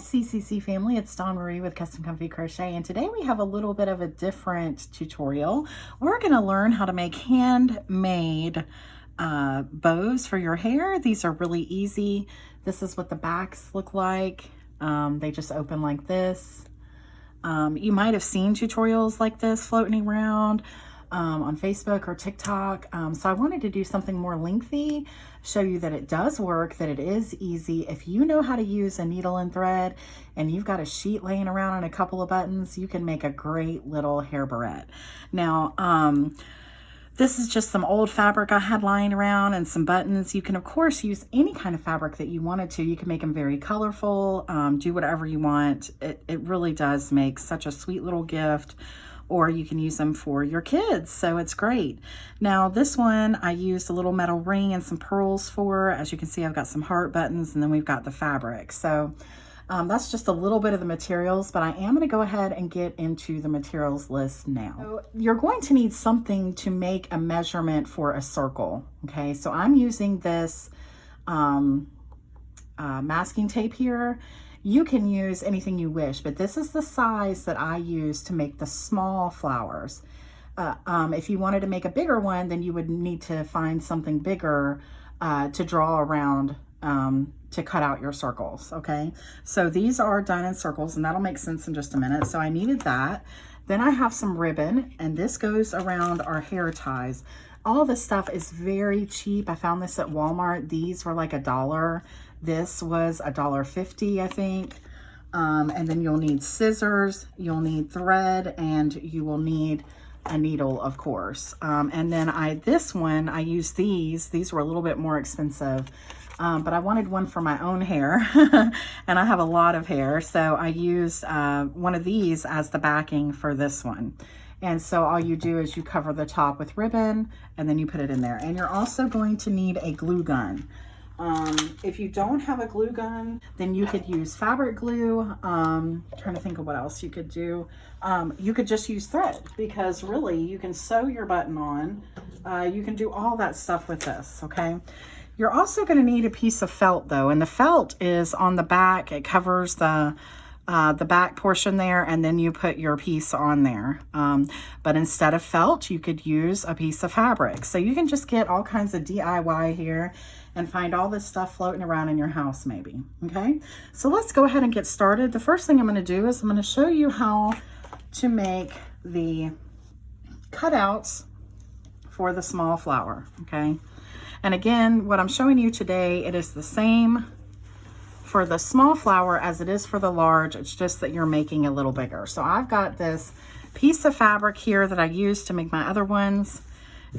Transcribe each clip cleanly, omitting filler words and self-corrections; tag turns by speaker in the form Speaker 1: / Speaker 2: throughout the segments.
Speaker 1: CCC family, it's Dawn Marie with Custom Comfy Crochet, and today we have a little bit of a different tutorial. We're going to learn how to make handmade bows for your hair. These are really easy. This is what the backs look like. They just open like this. You might have seen tutorials like this floating around on Facebook or TikTok. So I wanted to do something more lengthy, show you that it does work, that it is easy. If you know how to use a needle and thread and you've got a sheet laying around and a couple of buttons, you can make a great little hair barrette. Now, this is just some old fabric I had lying around and some buttons. You can, of course, use any kind of fabric that you wanted to. You can make them very colorful, do whatever you want. It really does make such a sweet little gift, or you can use them for your kids, so it's great. Now, this one I used a little metal ring and some pearls for. As you can see, I've got some heart buttons, and then we've got the fabric. So that's just a little bit of the materials, but I am going to go ahead and get into the materials list now. So you're going to need something to make a measurement for a circle, okay? So I'm using this masking tape here. You can use anything you wish, but this is the size that I use to make the small flowers. If you wanted to make a bigger one, then you would need to find something bigger to draw around to cut out your circles, okay? So these are done in circles, and that'll make sense in just a minute. So I needed that. Then I have some ribbon, and this goes around our hair ties. All this stuff is very cheap. I found this at Walmart. These were like $1. This was $1.50, I think. And then you'll need scissors, you'll need thread, and you will need a needle, of course. And then this one, I used these. These were a little bit more expensive, but I wanted one for my own hair, and I have a lot of hair. So I used one of these as the backing for this one. And so all you do is you cover the top with ribbon, and then you put it in there. And you're also going to need a glue gun. If you don't have a glue gun, then you could use fabric glue. Trying to think of what else you could do. You could just use thread, because really you can sew your button on. You can do all that stuff with this, okay? You're also going to need a piece of felt though, and the felt is on the back. It covers the back portion there, and then you put your piece on there. But instead of felt, you could use a piece of fabric. So you can just get all kinds of DIY here and find all this stuff floating around in your house maybe, okay? So let's go ahead and get started. The first thing I'm gonna do is I'm gonna show you how to make the cutouts for the small flower, okay? And again, what I'm showing you today, it is the same for the small flower as it is for the large. It's just that you're making a little bigger. So I've got this piece of fabric here that I used to make my other ones,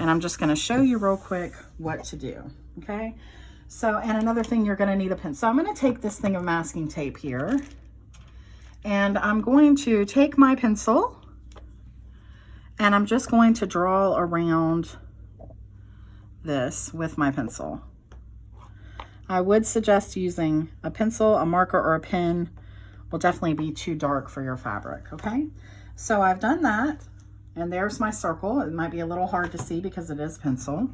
Speaker 1: and I'm just gonna show you real quick what to do, okay? So, and another thing, you're gonna need a pencil. So I'm gonna take this thing of masking tape here, and I'm going to take my pencil, and I'm just going to draw around this with my pencil. I would suggest using a pencil, a marker, or a pen. Will definitely be too dark for your fabric, okay? So I've done that, and there's my circle. It might be a little hard to see because it is pencil.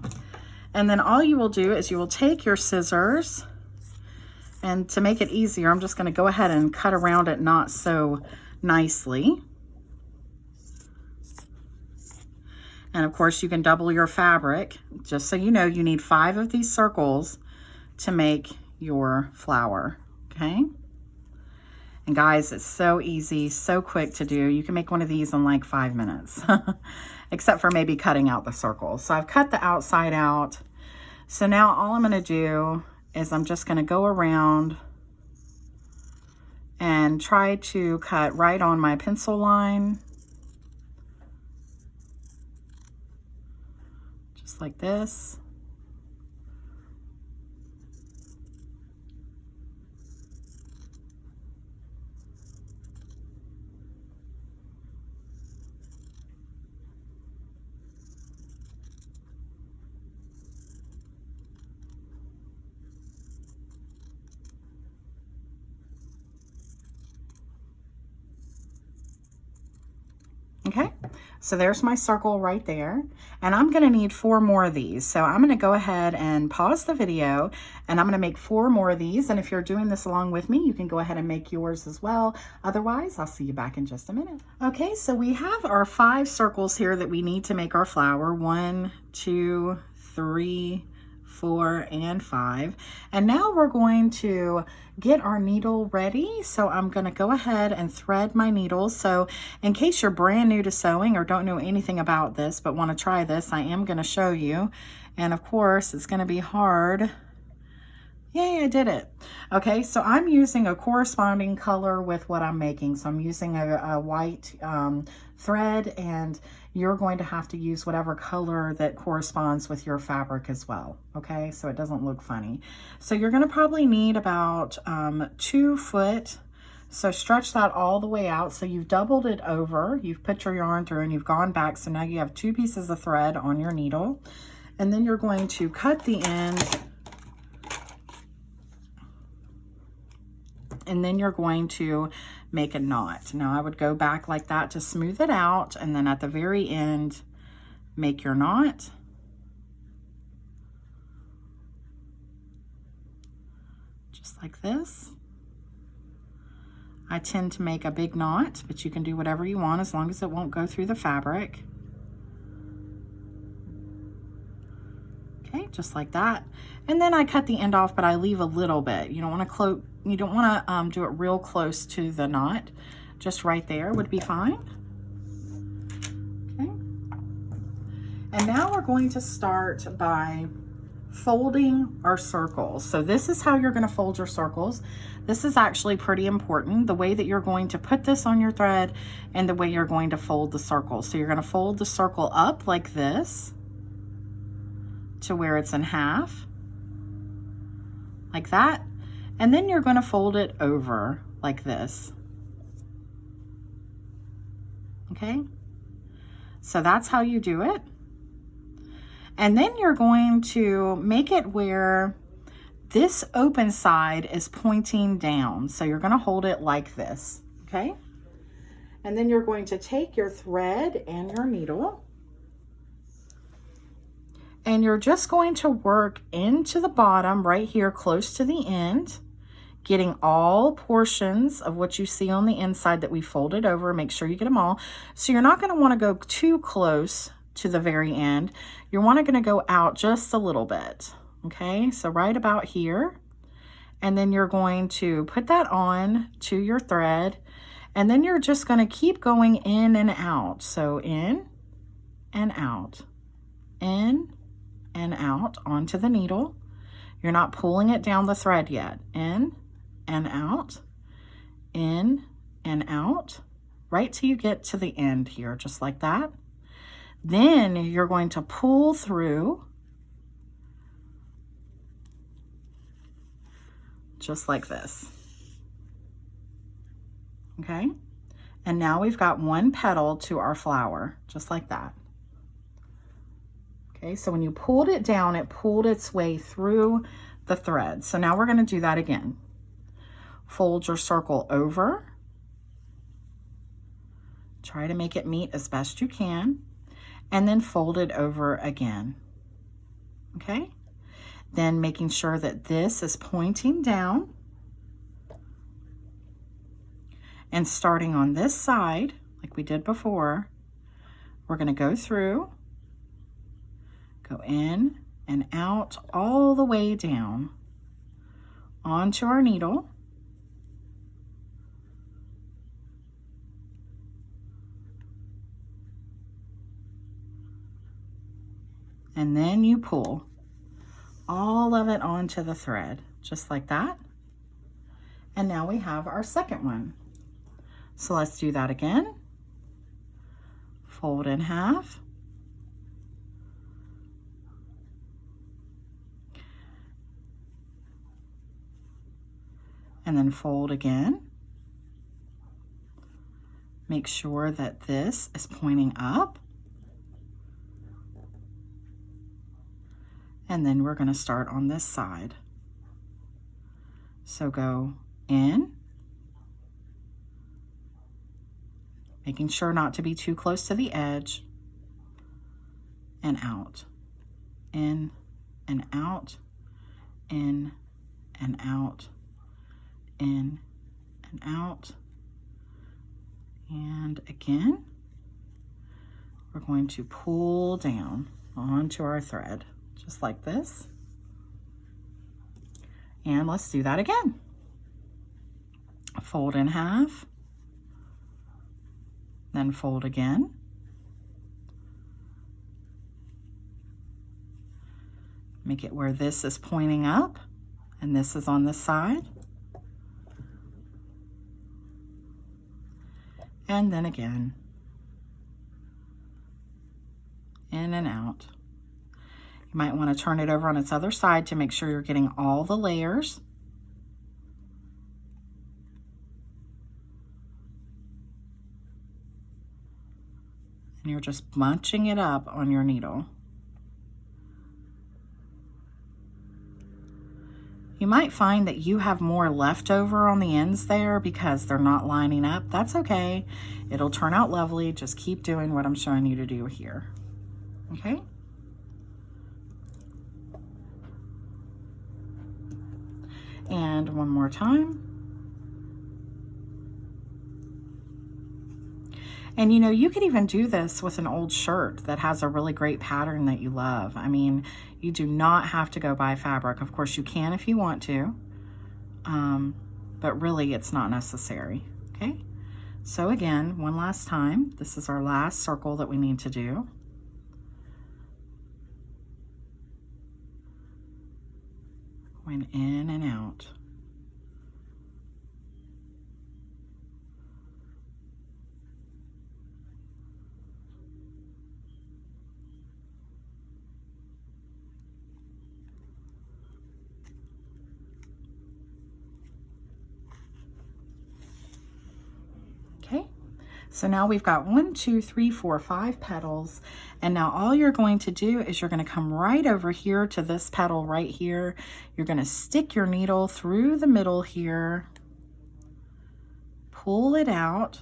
Speaker 1: And then all you will do is you will take your scissors, and to make it easier, I'm just gonna go ahead and cut around it not so nicely. And of course you can double your fabric. Just so you know, you need 5 of these circles to make your flower, okay? And guys, it's so easy, so quick to do. You can make one of these in like 5 minutes, except for maybe cutting out the circles. So I've cut the outside out. So now all I'm gonna do is I'm just gonna go around and try to cut right on my pencil line, just like this. Okay, So there's my circle right there. And I'm gonna need 4 more of these. So I'm gonna go ahead and pause the video and I'm gonna make 4 more of these. And if you're doing this along with me, you can go ahead and make yours as well. Otherwise, I'll see you back in just a minute. Okay, so we have our 5 circles here that we need to make our flower. 1, 2, 3, 4, and 5. And now we're going to get our needle ready. So I'm going to go ahead and thread my needles. So in case you're brand new to sewing or don't know anything about this but want to try this, I am going to show you. And of course, it's going to be hard. Yay, I did it. Okay, so I'm using a corresponding color with what I'm making. So I'm using a white thread, and you're going to have to use whatever color that corresponds with your fabric as well. Okay, so it doesn't look funny. So you're going to probably need about 2 foot. So stretch that all the way out. So you've doubled it over. You've put your yarn through and you've gone back. So now you have 2 pieces of thread on your needle. And then you're going to cut the end. And then you're going to make a knot. Now I would go back like that to smooth it out, and then at the very end make your knot. Just like this. I tend to make a big knot, but you can do whatever you want as long as it won't go through the fabric. Okay, just like that. And then I cut the end off, but I leave a little bit. You don't want to do it real close to the knot. Just right there would be fine. Okay. And now we're going to start by folding our circles. So this is how you're going to fold your circles. This is actually pretty important, the way that you're going to put this on your thread and the way you're going to fold the circle. So you're going to fold the circle up like this to where it's in half, like that. And then you're going to fold it over like this. Okay, so that's how you do it. And then you're going to make it where this open side is pointing down. So you're going to hold it like this, okay? And then you're going to take your thread and your needle, and you're just going to work into the bottom right here close to the end, getting all portions of what you see on the inside that we folded over. Make sure you get them all. So you're not going to want to go too close to the very end. You're going to go out just a little bit. Okay, so right about here. And then you're going to put that on to your thread. And then you're just going to keep going in and out. So in and out, in and out onto the needle. You're not pulling it down the thread yet. In and out, in and out, right till you get to the end here, just like that. Then you're going to pull through, just like this. Okay, and now we've got 1 petal to our flower, just like that. Okay, so when you pulled it down, it pulled its way through the thread. So now we're going to do that again. Fold your circle over. Try to make it meet as best you can. And then fold it over again. Okay? Then making sure that this is pointing down. And starting on this side, like we did before, we're going to go through, go in and out all the way down onto our needle. And then you pull all of it onto the thread, just like that. And now we have our second one. So let's do that again. Fold in half. And then fold again. Make sure that this is pointing up. And then we're going to start on this side. So go in making sure not to be too close to the edge, and out, in and out, in and out, in and out, and again, we're going to pull down onto our thread, just like this. And let's do that again. Fold in half, then fold again. Make it where this is pointing up and this is on this side. And then again. In and out. You might want to turn it over on its other side to make sure you're getting all the layers. And you're just bunching it up on your needle. You might find that you have more left over on the ends there because they're not lining up. That's okay. It'll turn out lovely. Just keep doing what I'm showing you to do here. Okay? And one more time. And you know, you could even do this with an old shirt that has a really great pattern that you love. I mean, you do not have to go buy fabric. Of course, you can if you want to, but really it's not necessary, okay? So again, one last time, this is our last circle that we need to do. Going in and out. Okay, so now we've got 1, 2, 3, 4, 5 petals, and now all you're going to do is you're going to come right over here to this petal right here. You're going to stick your needle through the middle here, pull it out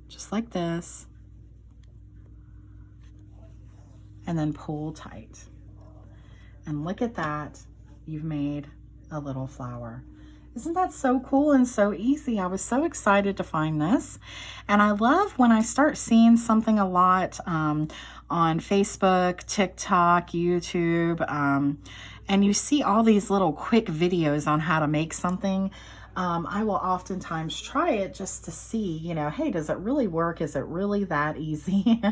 Speaker 1: just like this, and then pull tight. And look at that, you've made a little flower. Isn't that so cool and so easy? I was so excited to find this. And I love when I start seeing something a lot on Facebook, TikTok, YouTube, and you see all these little quick videos on how to make something. I will oftentimes try it just to see, you know, hey, does it really work? Is it really that easy?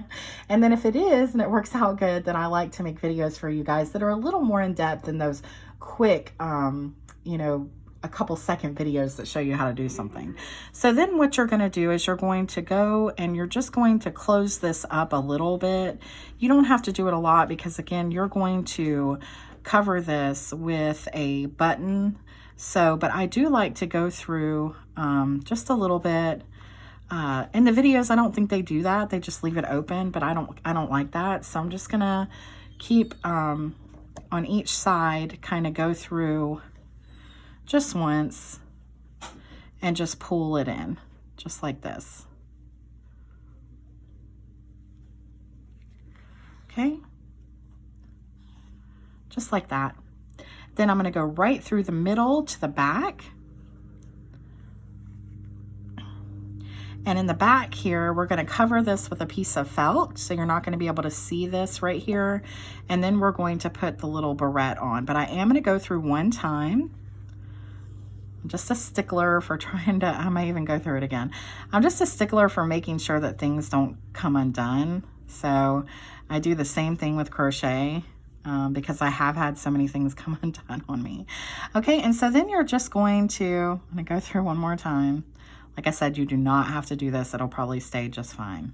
Speaker 1: And then if it is and it works out good, then I like to make videos for you guys that are a little more in depth than those quick, you know, a couple second videos that show you how to do something. So then what you're going to do is you're going to go and you're just going to close this up a little bit. You don't have to do it a lot because again, you're going to cover this with a button. So, but I do like to go through just a little bit. In the videos, I don't think they do that. They just leave it open, but I don't like that. So I'm just gonna keep on each side, kind of go through just once and just pull it in, just like this. Okay, just like that. Then I'm going to go right through the middle to the back. And in the back here, we're going to cover this with a piece of felt. So you're not going to be able to see this right here. And then we're going to put the little barrette on. But I am going to go through one time. I'm just a stickler for trying to, I might even go through it again. I'm just a stickler for making sure that things don't come undone. So I do the same thing with crochet. Because I have had so many things come undone on me. Okay, and so then you're just going to, I'm going to go through one more time. Like I said, you do not have to do this. It'll probably stay just fine.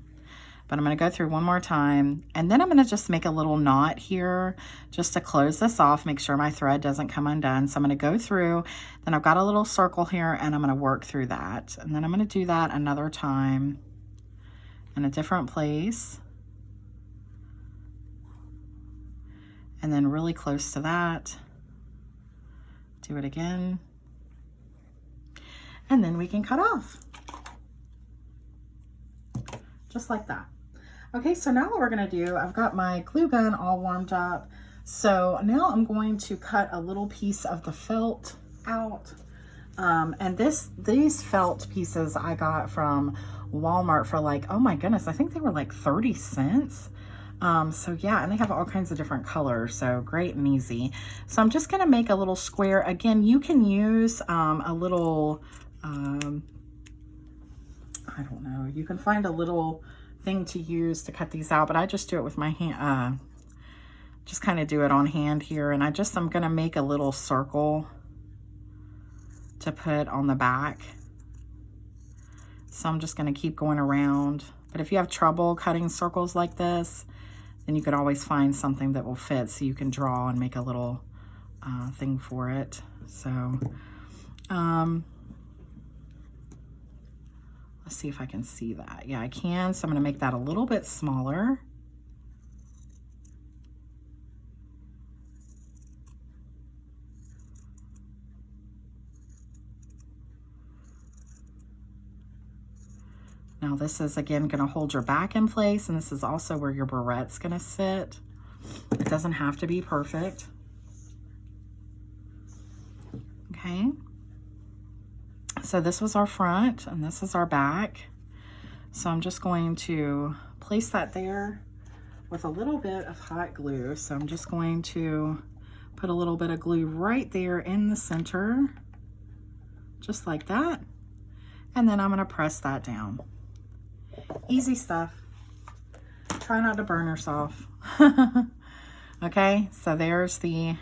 Speaker 1: But I'm going to go through one more time. And then I'm going to just make a little knot here just to close this off, make sure my thread doesn't come undone. So I'm going to go through, then I've got a little circle here and I'm going to work through that. And then I'm going to do that another time in a different place. And then really close to that, do it again, and then we can cut off. just like that. Okay, so now what we're gonna do, I've got my glue gun all warmed up. So now I'm going to cut a little piece of the felt out. And these felt pieces I got from Walmart for like, oh my goodness, I think they were like 30 cents. So yeah, and they have all kinds of different colors, so great and easy. So I'm just gonna make a little square. Again, you can use a little, I don't know, you can find a little thing to use to cut these out, but I just do it with my hand, just kind of do it on hand here. And I'm gonna make a little circle to put on the back. So I'm just gonna keep going around. But if you have trouble cutting circles like this, then you could always find something that will fit, so you can draw and make a little thing for it. So let's see if I can see that. Yeah, I can. So I'm gonna make that a little bit smaller. Now this is, again, gonna hold your back in place, and this is also where your barrette's gonna sit. It doesn't have to be perfect. Okay. So this was our front, and this is our back. So I'm just going to place that there with a little bit of hot glue. So I'm just going to put a little bit of glue right there in the center, just like that. And then I'm gonna press that down. Easy stuff. Try not to burn yourself. Okay, so there's the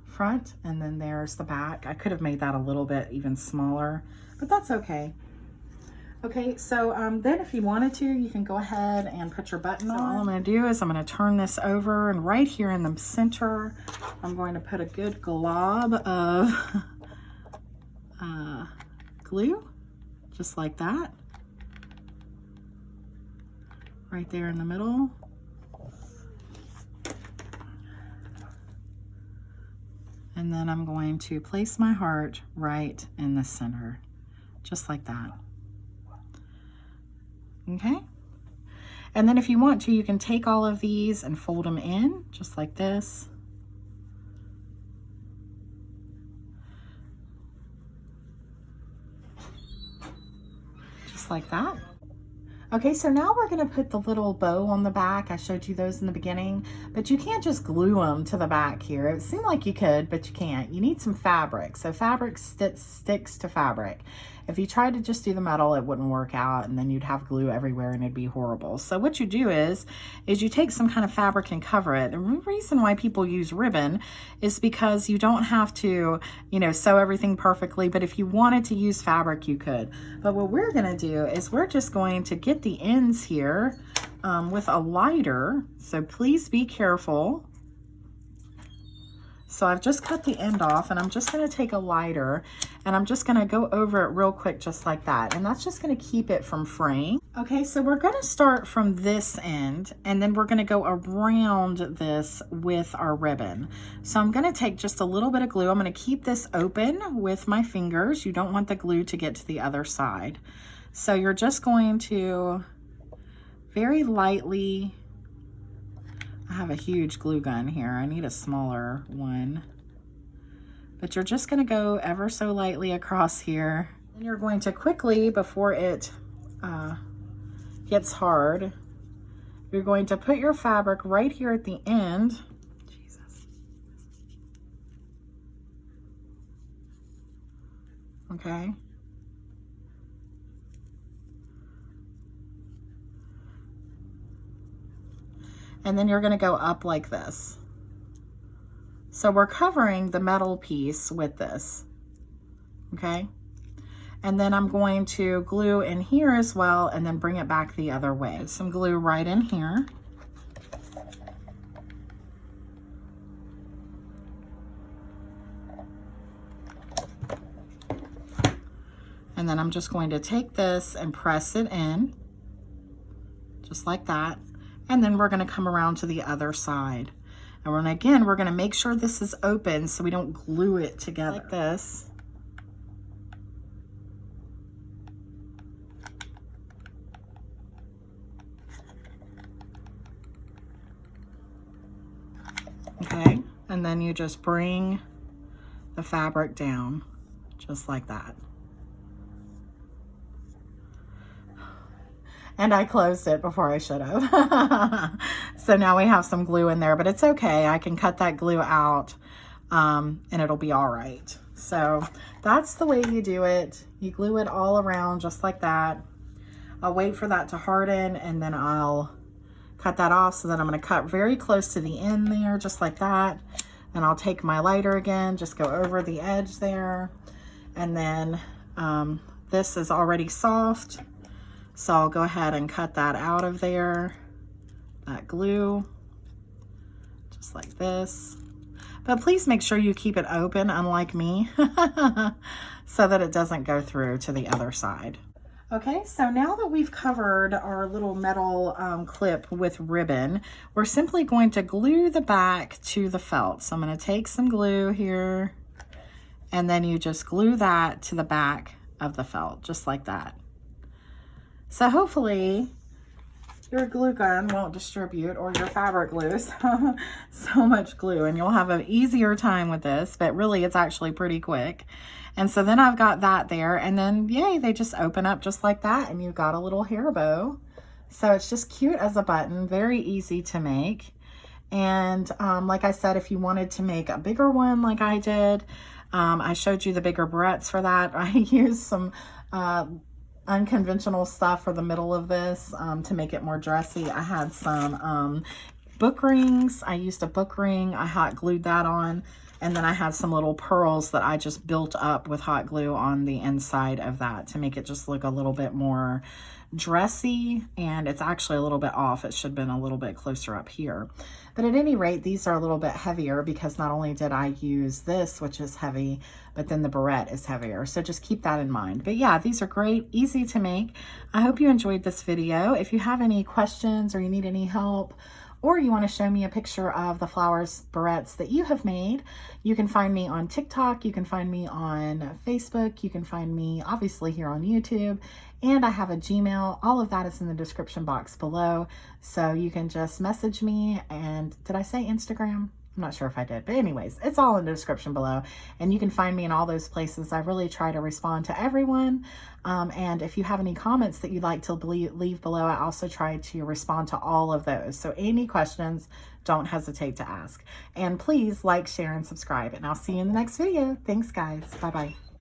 Speaker 1: front, and then there's the back. I could have made that a little bit even smaller, but that's okay. Okay, so then if you wanted to, you can go ahead and put your button on. All I'm going to do is I'm going to turn this over, and right here in the center, I'm going to put a good glob of glue, just like that. Right there in the middle. And then I'm going to place my heart right in the center, just like that. Okay. And then if you want to, you can take all of these and fold them in, just like this. Just like that. Okay, so now we're gonna put the little bow on the back. I showed you those in the beginning, but you can't just glue them to the back here. It seemed like you could, but you can't. You need some fabric. So fabric sticks to fabric. If you tried to just do the metal, it wouldn't work out, and then you'd have glue everywhere and it'd be horrible. So what you do is you take some kind of fabric and cover it. And the reason why people use ribbon is because you don't have to, you know, sew everything perfectly, but if you wanted to use fabric, you could. But what we're gonna do is we're just going to get the ends here with a lighter, so please be careful. So I've just cut the end off, and I'm just going to take a lighter, and I'm just going to go over it real quick, just like that. And that's just going to keep it from fraying. Okay, so we're going to start from this end, and then we're going to go around this with our ribbon. So I'm going to take just a little bit of glue. I'm going to keep this open with my fingers. You don't want the glue to get to the other side. So you're just going to very lightly, I have a huge glue gun here. I need a smaller one. But you're just gonna go ever so lightly across here. And you're going to quickly, before it gets hard, you're going to put your fabric right here at the end. Jesus. Okay. And then you're going to go up like this. So we're covering the metal piece with this, okay? And then I'm going to glue in here as well, and then bring it back the other way. Some glue right in here. And then I'm just going to take this and press it in, just like that. And then we're going to come around to the other side. And we're going to make sure this is open so we don't glue it together like this. and then you just bring the fabric down just like that. And I closed it before I should have. So now we have some glue in there, but it's okay. I can cut that glue out and it'll be all right. So that's the way you do it. You glue it all around just like that. I'll wait for that to harden and then I'll cut that off. So then I'm going to cut very close to the end there, just like that. And I'll take my lighter again, just go over the edge there. And then this is already soft. So I'll go ahead and cut that out of there, that glue, just like this. But please make sure you keep it open, unlike me, so that it doesn't go through to the other side. Okay, so now that we've covered our little metal clip with ribbon, we're simply going to glue the back to the felt. So I'm going to take some glue here, and then you just glue that to the back of the felt, just like that. So hopefully your glue gun won't distribute, or your fabric glues so much glue, and you'll have an easier time with this, but really it's actually pretty quick. And so then I've got that there, and then yay, they just open up just like that, and you've got a little hair bow. So it's just cute as a button, very easy to make. And like I said, if you wanted to make a bigger one like I did, I showed you the bigger barrettes for that. I used some unconventional stuff for the middle of this to make it more dressy. I had some book rings. I used a book ring. I hot glued that on. And then I had some little pearls that I just built up with hot glue on the inside of that to make it just look a little bit more dressy. And it's actually a little bit off. It should have been a little bit closer up here. But at any rate, these are a little bit heavier because not only did I use this, which is heavy, but then the barrette is heavier. So just keep that in mind. But yeah, these are great, easy to make. I hope you enjoyed this video. If you have any questions or you need any help, or you want to show me a picture of the flowers barrettes that you have made, you can find me on TikTok, you can find me on Facebook, you can find me obviously here on YouTube, and I have a Gmail. All of that is in the description box below, so you can just message me. And did I say Instagram? I'm not sure if I did, but anyways, it's all in the description below, and you can find me in all those places. I really try to respond to everyone, and if you have any comments that you'd like to leave below, I also try to respond to all of those. So any questions, don't hesitate to ask. And please like, share, and subscribe, and I'll see you in the next video. Thanks, guys. Bye-bye.